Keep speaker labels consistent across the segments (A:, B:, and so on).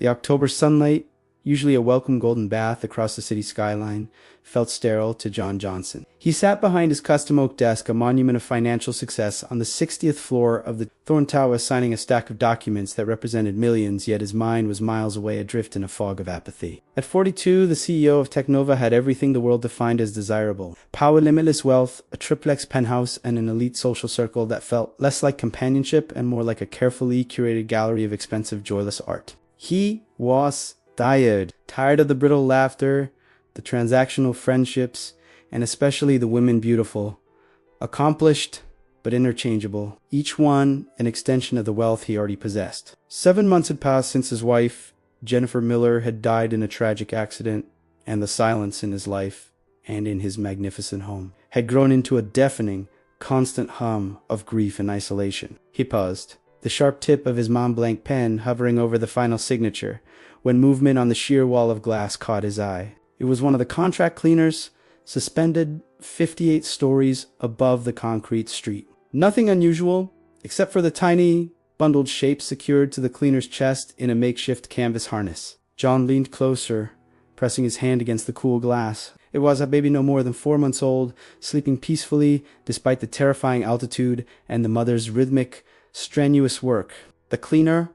A: The October sunlight, usually a welcome golden bath across the city skyline, felt sterile to John Johnson. He sat behind his custom oak desk, a monument of financial success, on the 60th floor of the Thorn Tower, signing a stack of documents that represented millions, yet his mind was miles away, adrift in a fog of apathy. At 42, the CEO of Technova had everything the world defined as desirable: power, limitless wealth, a triplex penthouse, and an elite social circle that felt less like companionship and more like a carefully curated gallery of expensive, joyless art. He was tired of the brittle laughter, the transactional friendships, and especially the women beautiful, accomplished but interchangeable, each one an extension of the wealth he already possessed. 7 months had passed since his wife, Jennifer Miller, had died in a tragic accident, and the silence in his life and in his magnificent home had grown into a deafening, constant hum of grief and isolation. He paused, the sharp tip of his Montblanc pen hovering over the final signature, when movement on the sheer wall of glass caught his eye. It was one of the contract cleaners, suspended 58 stories above the concrete street. Nothing unusual, except for the tiny, bundled shape secured to the cleaner's chest in a makeshift canvas harness. John leaned closer, pressing his hand against the cool glass. It was a baby no more than 4 months old, sleeping peacefully despite the terrifying altitude and the mother's rhythmic, strenuous work. The cleaner,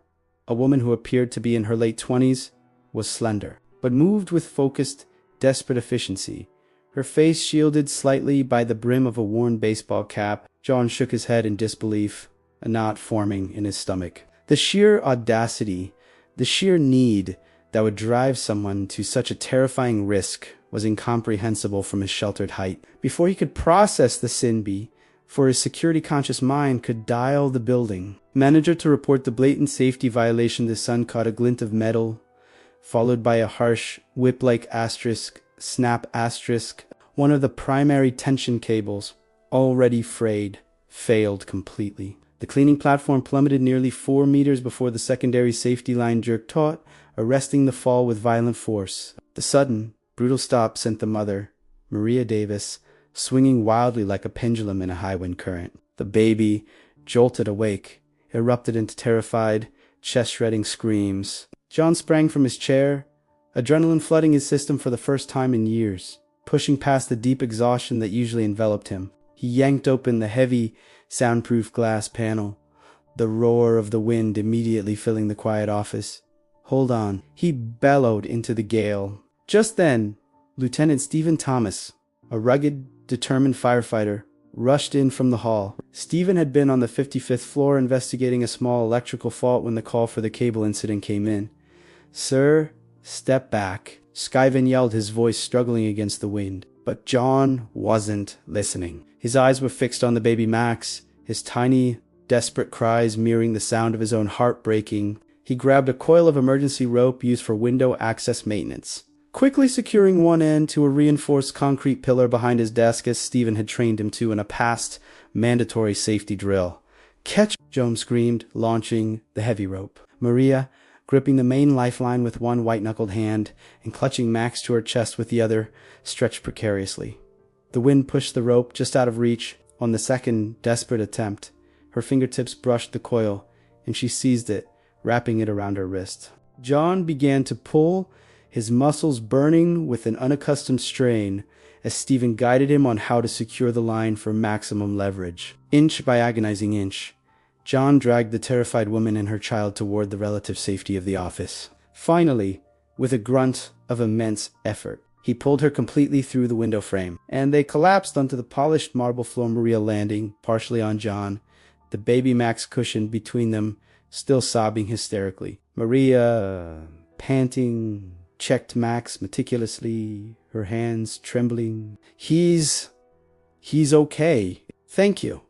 A: a woman who appeared to be in her late 20s, was slender, but moved with focused, desperate efficiency, her face shielded slightly by the brim of a worn baseball cap. John shook his head in disbelief, a knot forming in his stomach. The sheer audacity, the sheer need that would drive someone to such a terrifying risk was incomprehensible from his sheltered height. Before he could process the sin, for his security-conscious mind could dial the building manager to report the blatant safety violation, the sun caught a glint of metal, followed by a harsh, whip-like asterisk, snap asterisk. One of the primary tension cables, already frayed, failed completely. The cleaning platform plummeted nearly 4 meters before the secondary safety line jerked taut, arresting the fall with violent force. The sudden, brutal stop sent the mother, Maria Davis, swinging wildly like a pendulum in a high wind current. The baby, jolted awake, erupted into terrified, chest-shredding screams. John sprang from his chair, adrenaline flooding his system for the first time in years. Pushing past the deep exhaustion that usually enveloped him, he yanked open the heavy, soundproof glass panel, the roar of the wind immediately filling the quiet office. "Hold on," he bellowed into the gale. Just then, Lieutenant Stephen Thomas, a rugged, determined firefighter, rushed in from the hall. Stephen had been on the 55th floor investigating a small electrical fault when the call for the cable incident came in. "Sir, step back," Skyven yelled, his voice struggling against the wind. But John wasn't listening. His eyes were fixed on the baby Max, his tiny, desperate cries mirroring the sound of his own heart breaking. He grabbed a coil of emergency rope used for window access maintenance, quickly securing one end to a reinforced concrete pillar behind his desk as Stephen had trained him to in a past mandatory safety drill. "Catch!" Joan screamed, launching the heavy rope. Maria, gripping the main lifeline with one white-knuckled hand and clutching Max to her chest with the other, stretched precariously. The wind pushed the rope just out of reach. On the second desperate attempt, her fingertips brushed the coil, and she seized it, wrapping it around her wrist. John began to pull, his muscles burning with an unaccustomed strain, as Stephen guided him on how to secure the line for maximum leverage. Inch by agonizing inch, John dragged the terrified woman and her child toward the relative safety of the office. Finally, with a grunt of immense effort, he pulled her completely through the window frame, and they collapsed onto the polished marble floor, Maria landing partially on John, the baby Max cushioned between them, still sobbing hysterically. Maria, panting, checked Max meticulously, her hands trembling. He's okay. Thank you,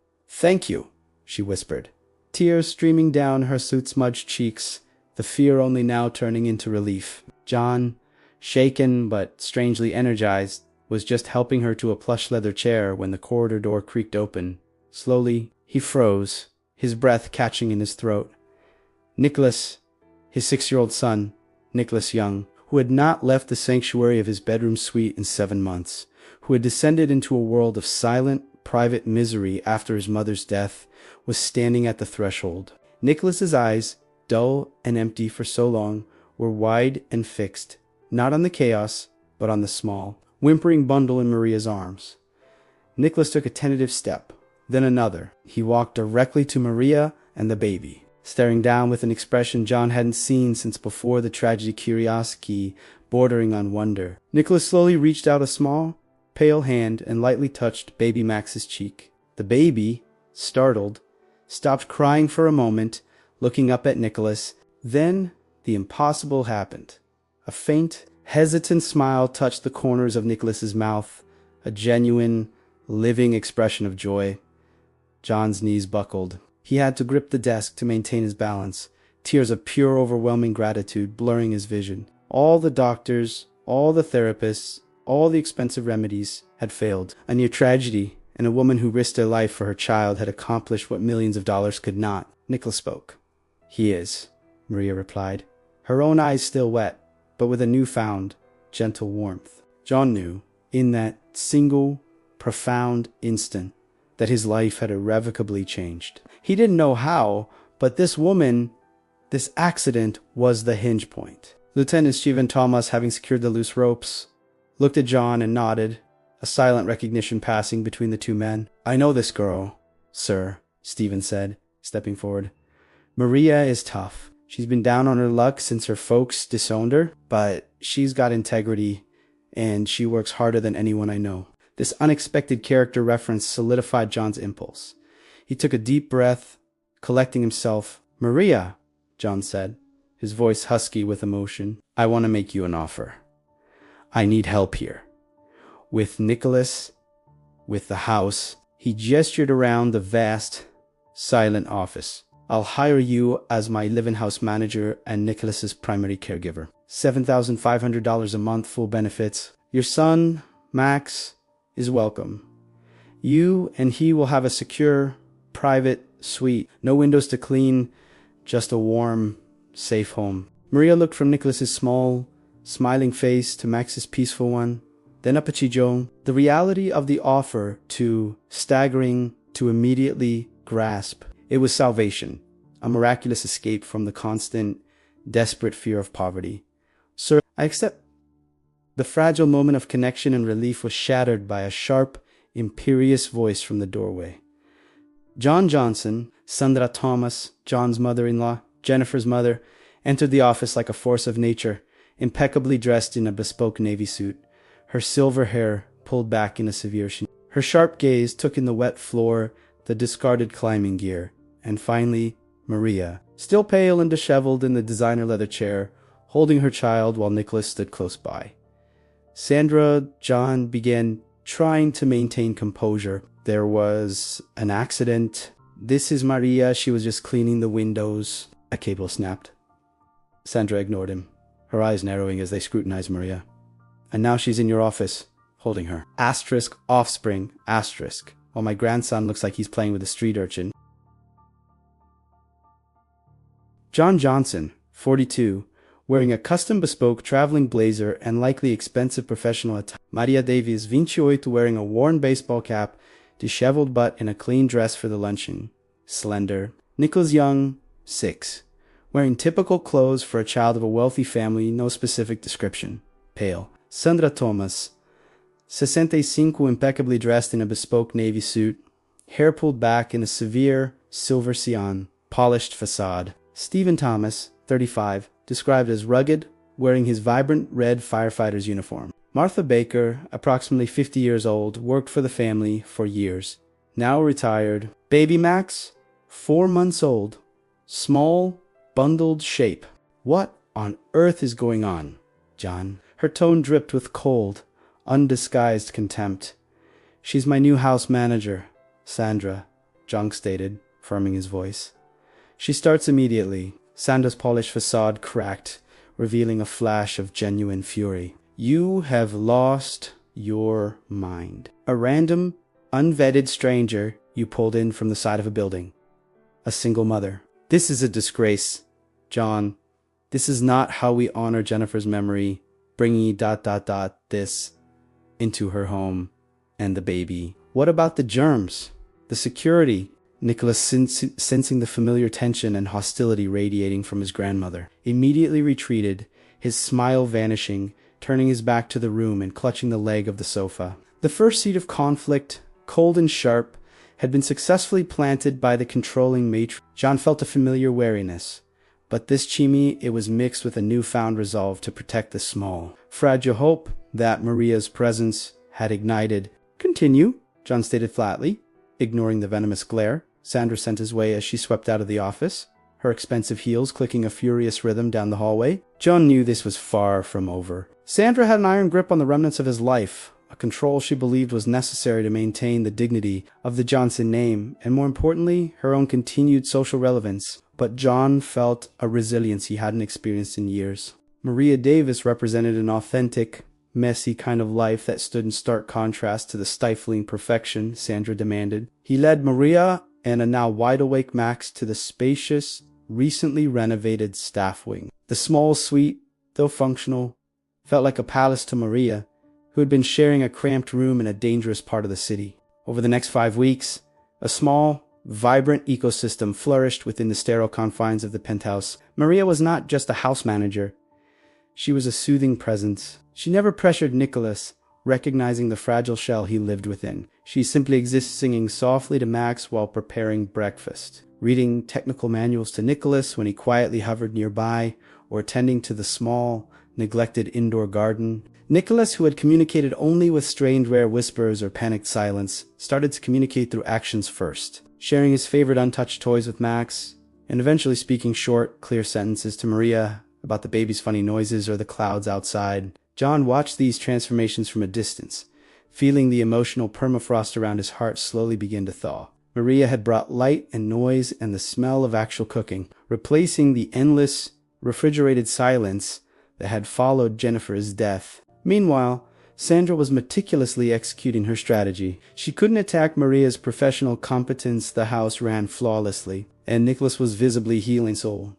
A: she whispered, tears streaming down her soot-smudged cheeks, the fear only now turning into relief. John, shaken but strangely energized, was just helping her to a plush leather chair when the corridor door creaked open. Slowly, he froze, his breath catching in his throat. Nicholas, his 6-year-old son, Nicholas Young, who had not left the sanctuary of his bedroom suite in 7 months, who had descended into a world of silent, private misery after his mother's death, was standing at the threshold. Nicholas's eyes, dull and empty for so long, were wide and fixed, not on the chaos, but on the small, whimpering bundle in Maria's arms. Nicholas took a tentative step, then another. He walked directly to Maria and the baby, staring down with an expression John hadn't seen since before the tragedy, curiosity bordering on wonder. Nicholas slowly reached out a small, pale hand and lightly touched baby Max's cheek. The baby, startled, stopped crying for a moment, looking up at Nicholas. Then the impossible happened. A faint, hesitant smile touched the corners of Nicholas's mouth, a genuine, living expression of joy. John's knees buckled. He had to grip the desk to maintain his balance, tears of pure, overwhelming gratitude blurring his vision. All the doctors, all the therapists, all the expensive remedies had failed. A near tragedy, and a woman who risked her life for her child had accomplished what millions of dollars could not. Nicholas spoke. "He is," Maria replied, her own eyes still wet, but with a newfound, gentle warmth. John knew, in that single, profound instant, that his life had irrevocably changed. He didn't know how, but this woman, this accident, was the hinge point. Lieutenant Stephen Thomas, having secured the loose ropes, looked at John and nodded, a silent recognition passing between the two men. "I know this girl, sir," Stephen said, stepping forward. "Maria is tough. She's been down on her luck since her folks disowned her, but she's got integrity, and she works harder than anyone I know." This unexpected character reference solidified John's impulse. He took a deep breath, collecting himself. "Maria," John said, his voice husky with emotion, "I want to make you an offer. I need help here. With Nicholas, with the house." He gestured around the vast, silent office. "I'll hire you as my live-in house manager and Nicholas's primary caregiver. $7,500 a month, full benefits. Your son, Max, is welcome. You and he will have a secure, private suite. No windows to clean, just a warm, safe home." Maria looked from Nicholas's small, smiling face to Max's peaceful one, then up at Chijon. The reality of the offer too staggering to immediately grasp. It was salvation, a miraculous escape from the constant, desperate fear of poverty. "Sir, I accept." The fragile moment of connection and relief was shattered by a sharp, imperious voice from the doorway. John Johnson, Sandra Thomas, John's mother-in-law, Jennifer's mother, entered the office like a force of nature, impeccably dressed in a bespoke navy suit, her silver hair pulled back in a severe sheen. Her sharp gaze took in the wet floor, the discarded climbing gear, and finally, Maria, still pale and disheveled in the designer leather chair, holding her child while Nicholas stood close by. Sandra, John began trying to maintain composure. "There was an accident. This is Maria. She was just cleaning the windows." A cable snapped. Sandra ignored him, her eyes narrowing as they scrutinized Maria. "And now she's in your office, holding her. Asterisk, offspring, asterisk, while my grandson looks like he's playing with a street urchin." John Johnson, 42, wearing a custom bespoke traveling blazer and likely expensive professional attire. Maria Davies, 28, wearing a worn baseball cap, disheveled butt in a clean dress for the luncheon. Slender. Nicholas Young, 6, wearing typical clothes for a child of a wealthy family, no specific description. Pale. Sandra Thomas, 65, impeccably dressed in a bespoke navy suit, hair pulled back in a severe silver cyan, polished facade. Stephen Thomas, 35, described as rugged, wearing his vibrant red firefighter's uniform. Martha Baker, approximately 50 years old, worked for the family for years, now retired. Baby Max, 4 months old, small, bundled shape. "What on earth is going on, John?" Her tone dripped with cold, undisguised contempt. "She's my new house manager, Sandra," John stated, firming his voice. "She starts immediately." Sandra's polished facade cracked, revealing a flash of genuine fury. "You have lost your mind. A random, unvetted stranger you pulled in from the side of a building. A single mother. This is a disgrace, John. This is not how we honor Jennifer's memory, bringing this into her home and the baby. What about the germs? The security? Nicholas, sensing the familiar tension and hostility radiating from his grandmother, immediately retreated, his smile vanishing, turning his back to the room and clutching the leg of the sofa. The first seed of conflict, cold and sharp, had been successfully planted by the controlling matron. John felt a familiar wariness, but this chimney, it was mixed with a newfound resolve to protect the small, fragile hope that Maria's presence had ignited. "Continue," John stated flatly, ignoring the venomous glare Sandra sent his way as she swept out of the office, her expensive heels clicking a furious rhythm down the hallway. John knew this was far from over. Sandra had an iron grip on the remnants of his life, a control she believed was necessary to maintain the dignity of the Johnson name, and more importantly, her own continued social relevance. But John felt a resilience he hadn't experienced in years. Maria Davis represented an authentic, messy kind of life that stood in stark contrast to the stifling perfection Sandra demanded. He led Maria and a now wide-awake Max to the spacious, recently renovated staff wing. The small suite, though functional, felt like a palace to Maria, who had been sharing a cramped room in a dangerous part of the city. Over the next 5 weeks, a small, vibrant ecosystem flourished within the sterile confines of the penthouse. Maria was not just a house manager. She was a soothing presence. She never pressured Nicholas, recognizing the fragile shell he lived within. She simply existed singing softly to Max while preparing breakfast, reading technical manuals to Nicholas when he quietly hovered nearby, or attending to the small, neglected indoor garden. Nicholas, who had communicated only with strained rare whispers or panicked silence, started to communicate through actions first, sharing his favorite untouched toys with Max, and eventually speaking short, clear sentences to Maria about the baby's funny noises or the clouds outside. John watched these transformations from a distance, feeling the emotional permafrost around his heart slowly begin to thaw. Maria had brought light and noise and the smell of actual cooking, replacing the endless, refrigerated silence that had followed Jennifer's death. Meanwhile, Sandra was meticulously executing her strategy. She couldn't attack Maria's professional competence. The house ran flawlessly, and Nicholas was visibly healing soul.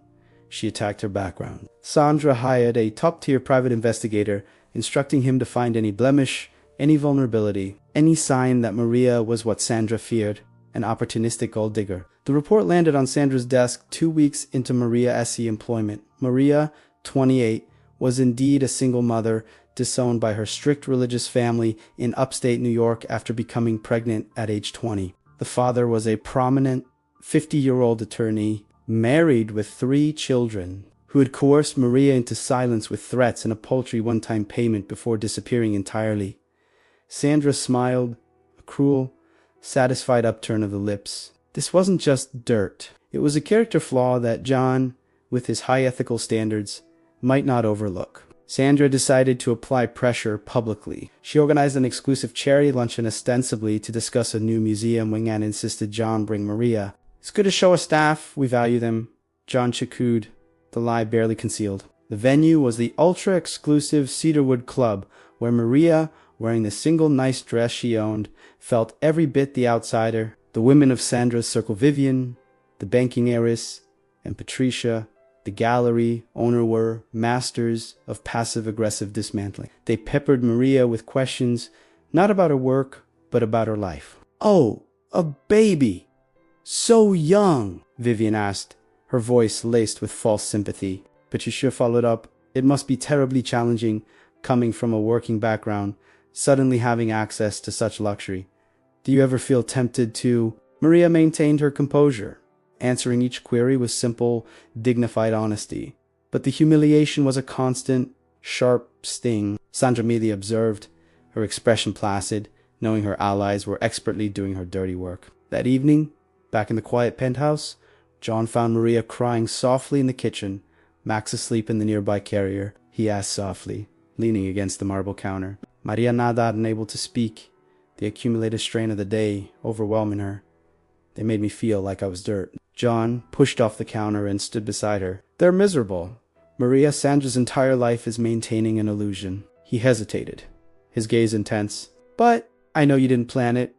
A: She attacked her background. Sandra hired a top-tier private investigator, instructing him to find any blemish, any vulnerability, any sign that Maria was what Sandra feared, an opportunistic gold digger. The report landed on Sandra's desk 2 weeks into Maria S.E. employment. Maria, 28, was indeed a single mother, disowned by her strict religious family in upstate New York after becoming pregnant at age 20. The father was a prominent 50-year-old attorney, married with 3 children, who had coerced Maria into silence with threats and a paltry one-time payment before disappearing entirely. Sandra smiled, a cruel, satisfied upturn of the lips. This wasn't just dirt. It was a character flaw that John, with his high ethical standards, might not overlook. Sandra decided to apply pressure publicly. She organized an exclusive charity luncheon ostensibly to discuss a new museum wing and insisted John bring Maria. "It's good to show us staff. We value them," John chicooed, the lie barely concealed. The venue was the ultra-exclusive Cedarwood Club, where Maria, wearing the single nice dress she owned, felt every bit the outsider. The women of Sandra's circle, Vivian, the banking heiress, and Patricia, the gallery owner, were masters of passive-aggressive dismantling. They peppered Maria with questions, not about her work, but about her life. "Oh, a baby! So young," Vivian asked, her voice laced with false sympathy. Patricia followed up, "It must be terribly challenging, coming from a working background, suddenly having access to such luxury. Do you ever feel tempted to—" Maria maintained her composure, answering each query with simple, dignified honesty. But the humiliation was a constant, sharp sting. Sandra merely observed, her expression placid, knowing her allies were expertly doing her dirty work. That evening, back in the quiet penthouse, John found Maria crying softly in the kitchen, Max asleep in the nearby carrier. He asked softly, leaning against the marble counter. Maria nada, unable to speak, the accumulated strain of the day overwhelming her. They made me feel like I was dirt. John pushed off the counter and stood beside her. "They're miserable. Maria, Sandra's entire life is maintaining an illusion." He hesitated, his gaze intense. "But I know you didn't plan it,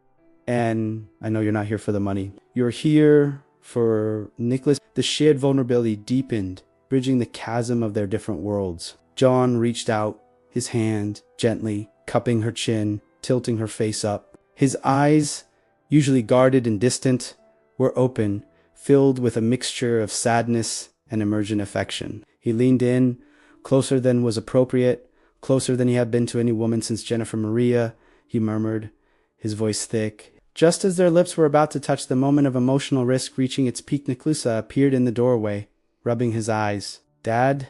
A: and I know you're not here for the money. You're here for Nicholas." The shared vulnerability deepened, bridging the chasm of their different worlds. John reached out, his hand gently cupping her chin, tilting her face up. His eyes, usually guarded and distant, were open, filled with a mixture of sadness and emergent affection. He leaned in, closer than was appropriate, closer than he had been to any woman since Jennifer Maria, he murmured, his voice thick. Just as their lips were about to touch, the moment of emotional risk reaching its peak, Nicolas appeared in the doorway, rubbing his eyes. Dad,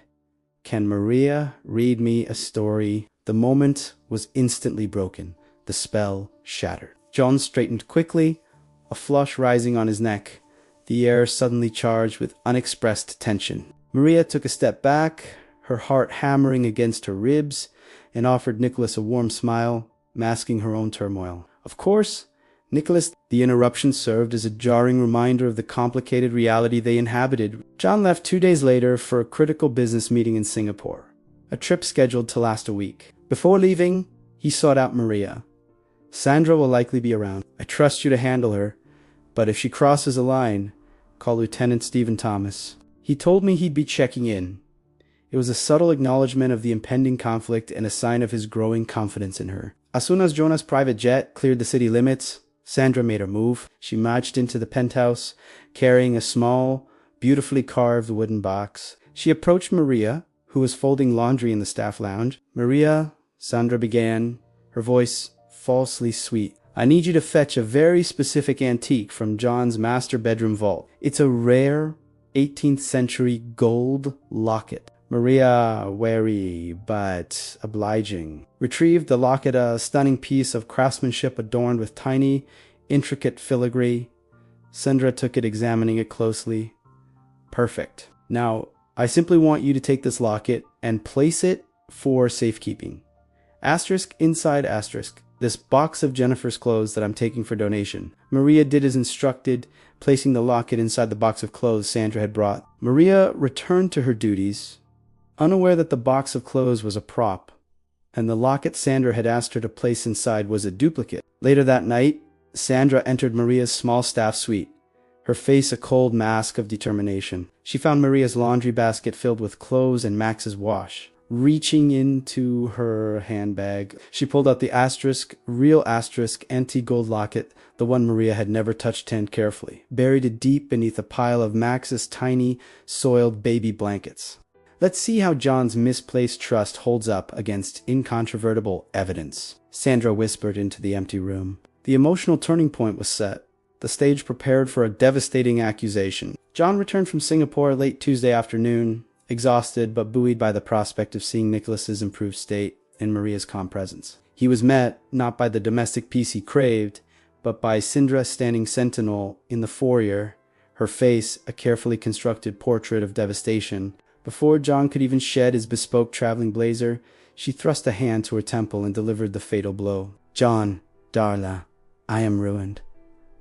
A: can Maria read me a story? The moment was instantly broken. The spell shattered. John straightened quickly, a flush rising on his neck, the air suddenly charged with unexpressed tension. Maria took a step back, her heart hammering against her ribs, and offered Nicholas a warm smile, masking her own turmoil. Of course, Nicholas, the interruption served as a jarring reminder of the complicated reality they inhabited. John left 2 days later for a critical business meeting in Singapore, a trip scheduled to last a week. Before leaving, he sought out Maria. Sandra will likely be around. I trust you to handle her, but if she crosses a line, call Lieutenant Stephen Thomas. He told me he'd be checking in. It was a subtle acknowledgement of the impending conflict and a sign of his growing confidence in her. As soon as Jonah's private jet cleared the city limits, Sandra made her move. She marched into the penthouse, carrying a small, beautifully carved wooden box. She approached Maria, who was folding laundry in the staff lounge. Maria, Sandra began, her voice falsely sweet. I need you to fetch a very specific antique from John's master bedroom vault. It's a rare 18th century gold locket. Maria, wary but obliging, retrieved the locket, a stunning piece of craftsmanship adorned with tiny, intricate filigree. Sandra took it, examining it closely. Perfect. Now, I simply want you to take this locket and place it for safekeeping. Asterisk inside asterisk. This box of Jennifer's clothes that I'm taking for donation. Maria did as instructed, placing the locket inside the box of clothes Sandra had brought. Maria returned to her duties, unaware that the box of clothes was a prop, and the locket Sandra had asked her to place inside was a duplicate. Later that night, Sandra entered Maria's small staff suite, her face a cold mask of determination. She found Maria's laundry basket filled with clothes and Max's wash. Reaching into her handbag, she pulled out the real antique gold locket, the one Maria had never touched carefully, buried deep beneath a pile of Max's tiny, soiled baby blankets. Let's see how John's misplaced trust holds up against incontrovertible evidence, Sandra whispered into the empty room. The emotional turning point was set, the stage prepared for a devastating accusation. John returned from Singapore late Tuesday afternoon, exhausted but buoyed by the prospect of seeing Nicholas's improved state in Maria's calm presence. He was met not by the domestic peace he craved, but by Sandra standing sentinel in the foyer, her face a carefully constructed portrait of devastation. Before John could even shed his bespoke traveling blazer, she thrust a hand to her temple and delivered the fatal blow. John, Darla, I am ruined.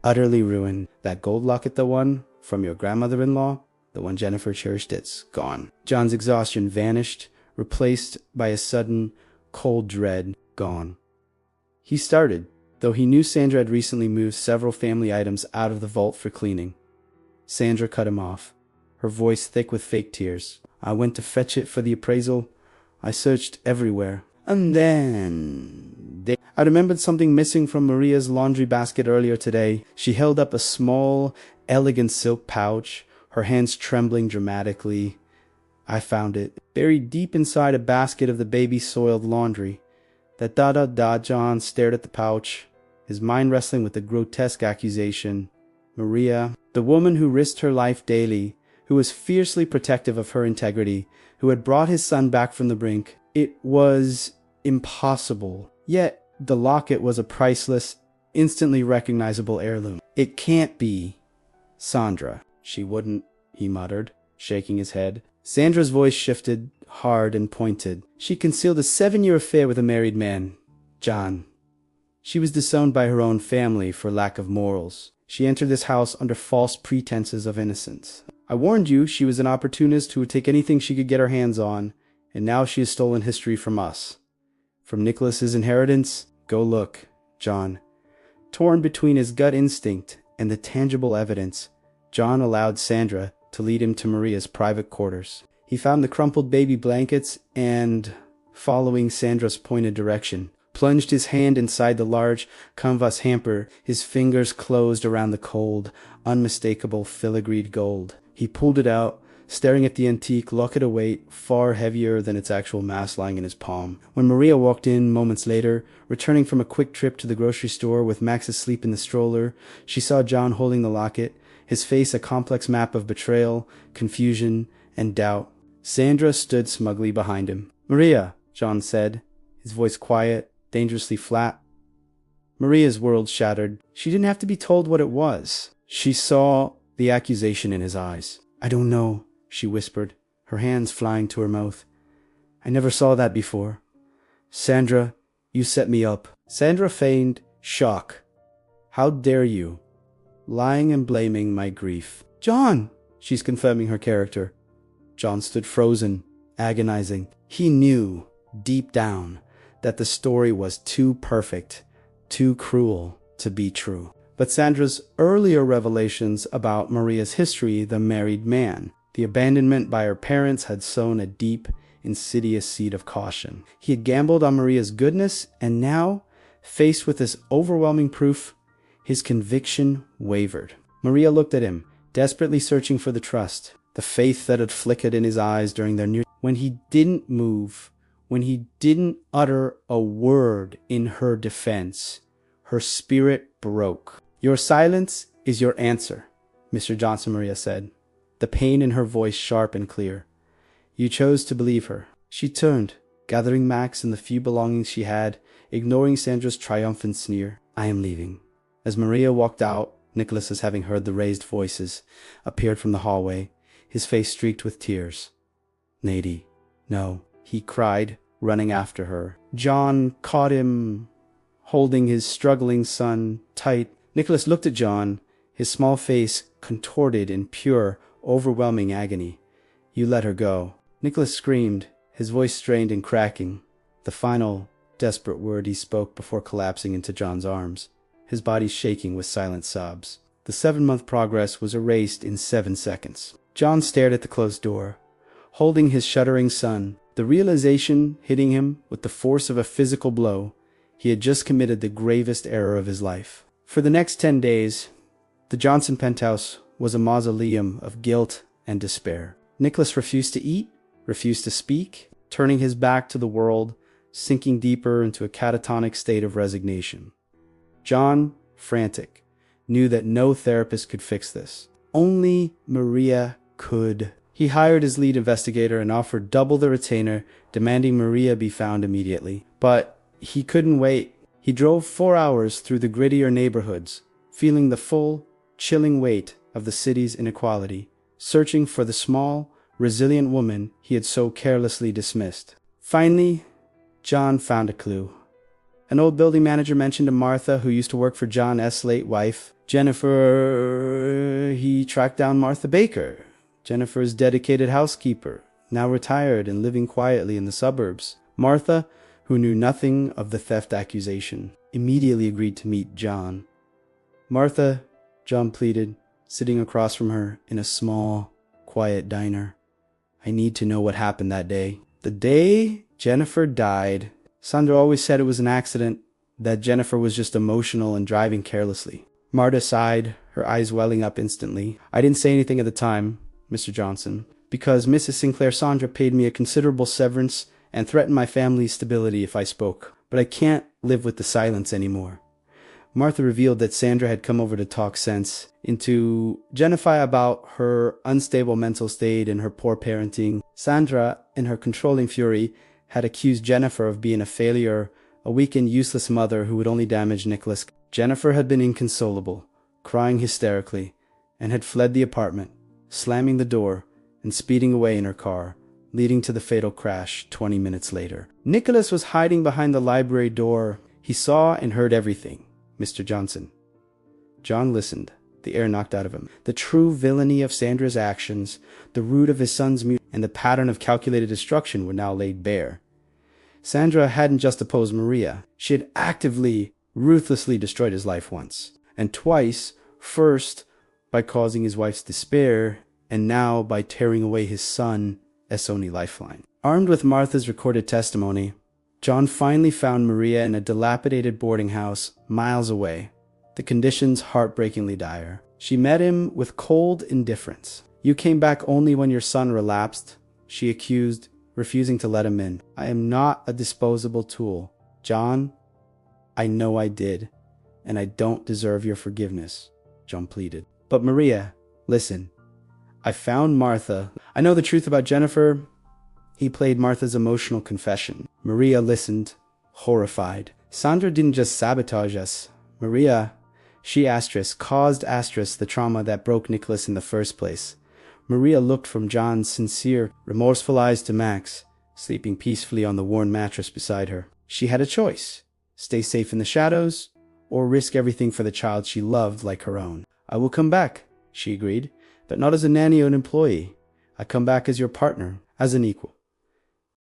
A: Utterly ruined. That gold locket, the one from your grandmother-in-law, the one Jennifer cherished, it's gone. John's exhaustion vanished, replaced by a sudden, cold dread. Gone. He started, though he knew Sandra had recently moved several family items out of the vault for cleaning. Sandra cut him off, her voice thick with fake tears. I went to fetch it for the appraisal. I searched everywhere. And then I remembered something missing from Maria's laundry basket earlier today. She held up a small, elegant silk pouch, her hands trembling dramatically. I found it, buried deep inside a basket of the baby's soiled laundry. John stared at the pouch, his mind wrestling with the grotesque accusation. Maria, the woman who risked her life daily, who was fiercely protective of her integrity, who had brought his son back from the brink. It was impossible. Yet the locket was a priceless, instantly recognizable heirloom. It can't be Sandra. She wouldn't, he muttered, shaking his head. Sandra's voice shifted, hard and pointed. She concealed a 7-year affair with a married man, John. She was disowned by her own family for lack of morals. She entered this house under false pretenses of innocence. I warned you she was an opportunist who would take anything she could get her hands on, and now she has stolen history from us. From Nicholas's inheritance, go look, John. Torn between his gut instinct and the tangible evidence, John allowed Sandra to lead him to Maria's private quarters. He found the crumpled baby blankets and, following Sandra's pointed direction, plunged his hand inside the large canvas hamper. His fingers closed around the cold, unmistakable filigreed gold. He pulled it out, staring at the antique locket of weight far heavier than its actual mass lying in his palm. When Maria walked in moments later, returning from a quick trip to the grocery store with Max asleep in the stroller, she saw John holding the locket, his face a complex map of betrayal, confusion, and doubt. Sandra stood smugly behind him. "Maria," John said, his voice quiet, dangerously flat. Maria's world shattered. She didn't have to be told what it was. She saw the accusation in his eyes. "I don't know," she whispered, her hands flying to her mouth. "I never saw that before. Sandra, you set me up." Sandra feigned shock. "How dare you? Lying and blaming my grief." "John!" She's confirming her character. John stood frozen, agonizing. He knew, deep down, that the story was too perfect, too cruel to be true. But Sandra's earlier revelations about Maria's history, the married man, the abandonment by her parents, had sown a deep, insidious seed of caution. He had gambled on Maria's goodness, and now, faced with this overwhelming proof, his conviction wavered. Maria looked at him, desperately searching for the trust, the faith that had flickered in his eyes during their near. When he didn't move, when he didn't utter a word in her defense, her spirit broke. "Your silence is your answer," Mr. Johnson, Maria said, the pain in her voice sharp and clear. "You chose to believe her." She turned, gathering Max and the few belongings she had, ignoring Sandra's triumphant sneer. "I am leaving." As Maria walked out, Nicholas, as having heard the raised voices, appeared from the hallway, his face streaked with tears. "Nadie, no," he cried, running after her. John caught him, holding his struggling son tight. Nicholas looked at John, his small face contorted in pure, overwhelming agony. "You let her go." Nicholas screamed, his voice strained and cracking, the final, desperate word he spoke before collapsing into John's arms, his body shaking with silent sobs. The 7-month progress was erased in 7 seconds. John stared at the closed door, holding his shuddering son, the realization hitting him with the force of a physical blow. He had just committed the gravest error of his life. For the next 10 days, the Johnson penthouse was a mausoleum of guilt and despair. Nicholas refused to eat, refused to speak, turning his back to the world, sinking deeper into a catatonic state of resignation. John, frantic, knew that no therapist could fix this. Only Maria could. He hired his lead investigator and offered double the retainer, demanding Maria be found immediately. But he couldn't wait. He drove 4 hours through the grittier neighborhoods, feeling the full, chilling weight of the city's inequality, searching for the small, resilient woman he had so carelessly dismissed. Finally, John found a clue. An old building manager mentioned to Martha, who used to work for John S. late wife, Jennifer. He tracked down Martha Baker, Jennifer's dedicated housekeeper, now retired and living quietly in the suburbs. Martha, who knew nothing of the theft accusation, immediately agreed to meet John. "Martha," John pleaded, sitting across from her in a small, quiet diner, "I need to know what happened that day." "The day Jennifer died, Sandra always said it was an accident, that Jennifer was just emotional and driving carelessly." Marta sighed, her eyes welling up instantly. "I didn't say anything at the time, Mr. Johnson, because Mrs. Sinclair Sandra paid me a considerable severance and threatened my family's stability if I spoke. But I can't live with the silence anymore." Martha revealed that Sandra had come over to talk sense into Jennifer about her unstable mental state and her poor parenting. Sandra, in her controlling fury, had accused Jennifer of being a failure, a weakened, useless mother who would only damage Nicholas. Jennifer had been inconsolable, crying hysterically, and had fled the apartment, slamming the door and speeding away in her car, leading to the fatal crash 20 minutes later. Nicholas was hiding behind the library door. He saw and heard everything, Mr. Johnson. John listened, the air knocked out of him. The true villainy of Sandra's actions, the root of his son's mutiny, and the pattern of calculated destruction were now laid bare. Sandra hadn't just opposed Maria. She had actively, ruthlessly destroyed his life once, and twice, first by causing his wife's despair, and now by tearing away his son, S. only lifeline. Armed with Martha's recorded testimony, John finally found Maria in a dilapidated boarding house miles away, the conditions heartbreakingly dire. She met him with cold indifference. "You came back only when your son relapsed," she accused, refusing to let him in. "I am not a disposable tool. John, I know I did, and I don't deserve your forgiveness," John pleaded. "But Maria, listen. I found Martha. I know the truth about Jennifer." He played Martha's emotional confession. Maria listened, horrified. "Sandra didn't just sabotage us. Maria, she caused the trauma that broke Nicholas in the first place." Maria looked from John's sincere, remorseful eyes to Max, sleeping peacefully on the worn mattress beside her. She had a choice: stay safe in the shadows, or risk everything for the child she loved like her own. "I will come back," she agreed, "but not as a nanny or an employee. I come back as your partner, as an equal."